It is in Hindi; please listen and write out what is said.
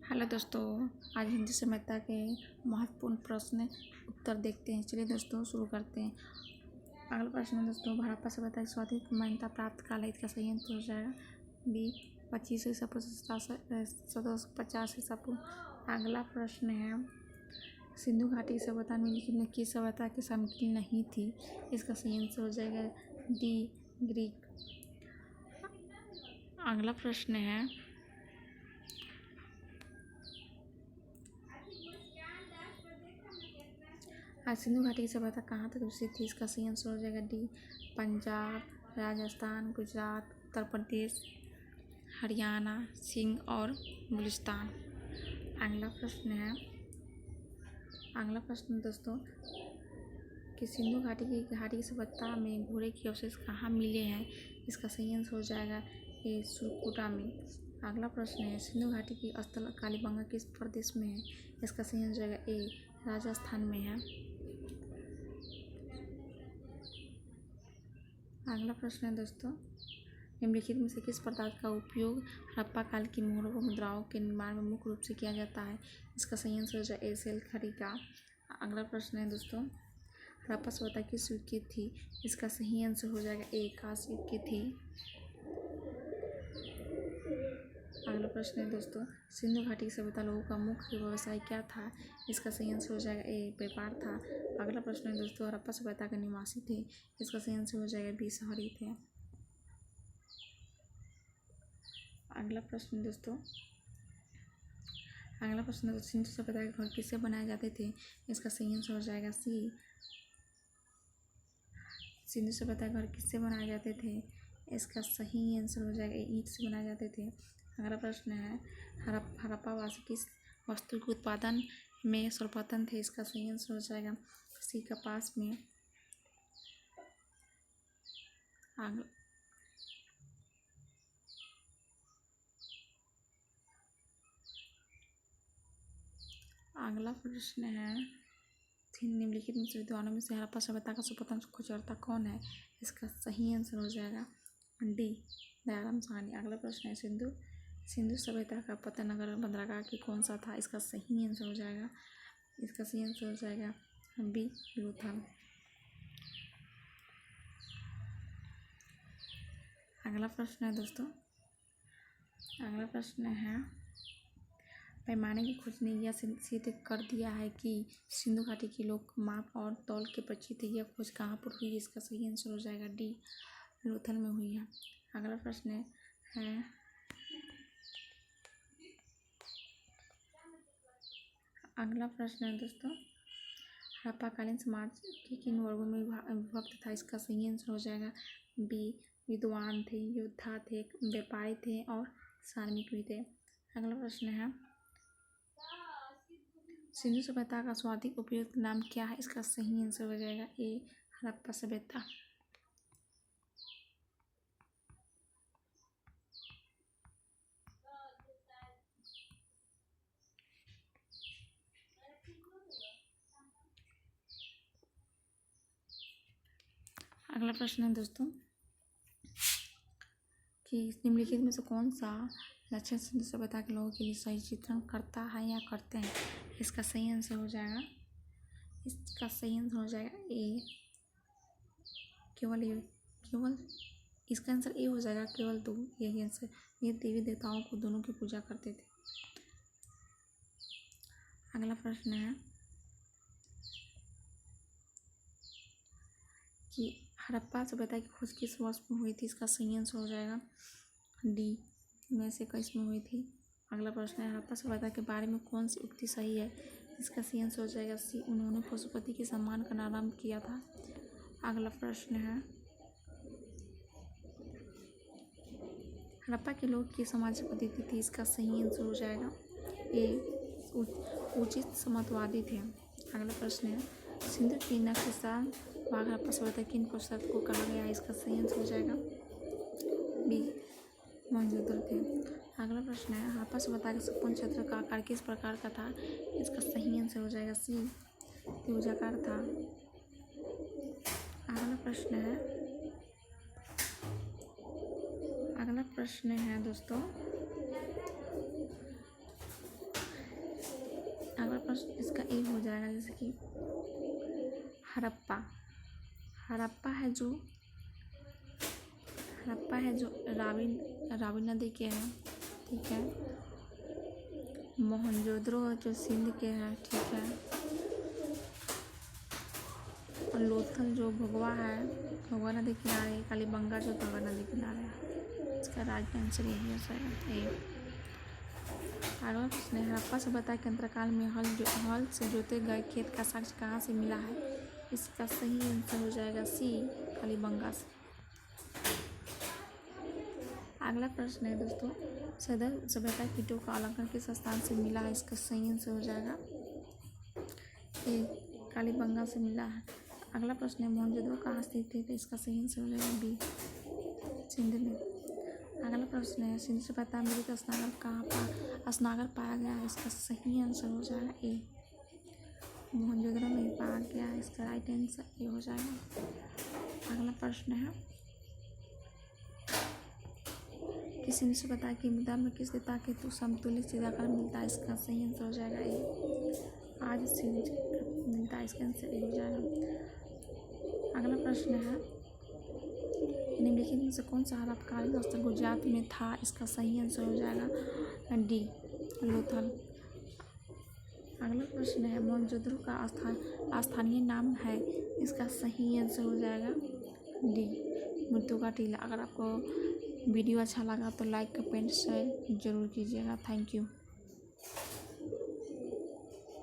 हेलो दोस्तों, आज हिंदी सभ्यता के महत्वपूर्ण प्रश्न उत्तर देखते हैं। चलिए दोस्तों शुरू करते हैं। अगला प्रश्न है दोस्तों, हड़प्पा सभ्यता की स्वाधिक मान्यता प्राप्त काल है, इसका सही आंसर हो जाएगा बी 2500 ईसा पूर्व से 1750 ईसा पूर्व। अगला प्रश्न है, सिंधु घाटी की सभ्यता निम्नलिखित में किस सभ्यता की सामग्री नहीं थी, इसका सही आंसर हो जाएगा डी ग्रीक। अगला प्रश्न है, आज सिंधु घाटी की सभ्यता कहाँ तक विकसित थी, इसका सही आंसर हो जाएगा डी पंजाब, राजस्थान, गुजरात, उत्तर प्रदेश, हरियाणा, सिंध और बलूचिस्तान। अगला प्रश्न दोस्तों कि सिंधु घाटी की सभ्यता में घोड़े के अवशेष कहाँ मिले हैं, इसका सही आंसर हो जाएगा ए सुरकोटा में। अगला प्रश्न है, सिंधु घाटी की स्थल कालीबंगा किस प्रदेश में है, इसका सही आंसर हो जाएगा ए राजस्थान में है। अगला प्रश्न है दोस्तों, निम्नलिखित में से किस पदार्थ का उपयोग हड़प्पा काल की मोहरों व मुद्राओं के निर्माण में मुख्य रूप से किया जाता है, इसका सही आंसर हो जाएगा ए सेल खड़ी का। अगला प्रश्न है दोस्तों, हड़प्पा सभ्यता किस युग की थी, इसका सही आंसर हो जाएगा ए कांस्य युग की थी। अगला प्रश्न है दोस्तों, सिंधु घाटी की सभ्यता लोगों का मुख्य व्यवसाय क्या था, इसका सही आंसर हो जाएगा ए व्यापार था। अगला प्रश्न है दोस्तों, हड़प्पा सभ्यता के निवासी थे, इसका सही आंसर हो जाएगा बी शहरी थे। अगला प्रश्न दोस्तों, सिंधु सभ्यता के घर किससे बनाए जाते थे, इसका सही आंसर हो जाएगा सी सिंधु सभ्यता के घर किससे बनाए जाते थे, इसका सही आंसर हो जाएगा ईंट से बनाए जाते थे। अगला प्रश्न है, हड़प्पावासी किस वस्तु के उत्पादन में सर्वप्रथम थे, इसका सही आंसर हो जाएगा सी कपास में। अगला प्रश्न है, निम्नलिखित में से विद्वानों में से हड़प्पा सभ्यता का सर्वप्रथम खोजकर्ता कौन है, इसका सही आंसर हो जाएगा डी दयाराम साहनी। अगला प्रश्न है, सिंधु सभ्यता का पतन नगर बंदरगाह की कौन सा था, इसका सही आंसर हो जाएगा बी लोथल। अगला प्रश्न है दोस्तों, पैमाने की खोज ने यह सिद्ध कर दिया है कि सिंधु घाटी के लोग माप और तौल के परिचित थे। यह खोज कहाँ पर हुई, इसका सही आंसर हो जाएगा डी लोथल में हुई है। अगला प्रश्न है दोस्तों, हड़प्पाकालीन समाज के किन वर्गों में विभक्त था, इसका सही आंसर हो जाएगा बी विद्वान थे, योद्धा थे, व्यापारी थे और श्रमिक भी थे। अगला प्रश्न है, सिंधु सभ्यता का सर्वाधिक उपयुक्त नाम क्या है, इसका सही आंसर हो जाएगा ए हड़प्पा सभ्यता। अगला प्रश्न है दोस्तों कि निम्नलिखित में से कौन सा लक्षण सिंधु सभ्यता के लोगों के लिए सही चित्रण करता है या करते हैं, इसका सही आंसर हो जाएगा ए केवल इसका आंसर ए हो जाएगा केवल दो। यही आंसर, ये देवी देवताओं को दोनों की पूजा करते थे। अगला प्रश्न है कि हड़प्पा सभ्यता की खोज किस वर्ष में हुई थी, इसका सही आंसर हो जाएगा डी 1921 में हुई थी। अगला प्रश्न है, हड़प्पा सभ्यता के बारे में कौन सी उक्ति सही है, इसका सही आंसर हो जाएगा सी उन्होंने पशुपति के सम्मान करना आरंभ किया था। अगला प्रश्न है, हड़प्पा के लोग की सामाजिक पद्धति थी, इसका सही आंसर हो जाएगा ए उचित समाजवादी थे। अगला प्रश्न है, सिंधु की नक्शा भाग हड़प्पा सभ्यता किन शब्द को कहा गया है, इसका सही आंसर हो जाएगा बी मोहनजोदड़ो थे। अगला प्रश्न है, हड़प्पा सभ्यता के संपूर्ण क्षेत्र का आकार किस प्रकार का था, इसका सही आंसर हो जाएगा सी त्रिभुजाकार था। अगला प्रश्न है दोस्तों प्रश्न इसका ए हो जाएगा, जैसे कि हड़प्पा। हड़प्पा है जो रावी नदी के है, ठीक है। मोहनजोदड़ो जो सिंध के है, ठीक है। और लोथल जो भगवा है, भगवा नदी किनारे, कालीबंगा जो भगवा नदी किनारे है। इसका राइट आंसर यही हो जाएगा। अगला प्रश्न है, हड़प्पा सभ्यता के अंतरकाल में हल से जोते गए खेत का साक्ष्य कहाँ से मिला है? इसका सही आंसर हो जाएगा सी, कालीबंगा से। अगला प्रश्न है दोस्तों, सदर सभ्यता कीटों का अलंकरण किस स्थान से मिला है? इसका सही आंसर हो जाएगा ए, कालीबंगा से मिला है। अगला प्रश्न है, मोहनजोदड़ो कहाँ स्थित है? तो इसका सही आंसर हो जाएगा बी, सिंध में। अगला प्रश्न है, सिंधु सभ्यता में मृत स्नागर पाया गया है? इसका सही आंसर हो जाएगा ए, मोहनजोदड़ो में पाया गया है। इसका राइट आंसर ए हो जाएगा। अगला प्रश्न है कि सिंधु सभ्यता की मृदा में किस धातु के समतुल्य सीधाकरण मिलता है? इसका सही आंसर हो जाएगा ए, आज सिंधु मिलता है। इसका आंसर ए हो जाएगा। अगला प्रश्न है, निम्नलिखित में से कौन सा हड़प्पा स्थल गुजरात में था? इसका सही आंसर हो जाएगा डी, लोथल। अगला प्रश्न है, मोहनजोदड़ो का स्थानीय नाम है? इसका सही आंसर हो जाएगा डी, मृत्यु का टीला। अगर आपको वीडियो अच्छा लगा तो लाइक, कमेंट, शेयर जरूर कीजिएगा। Thank you.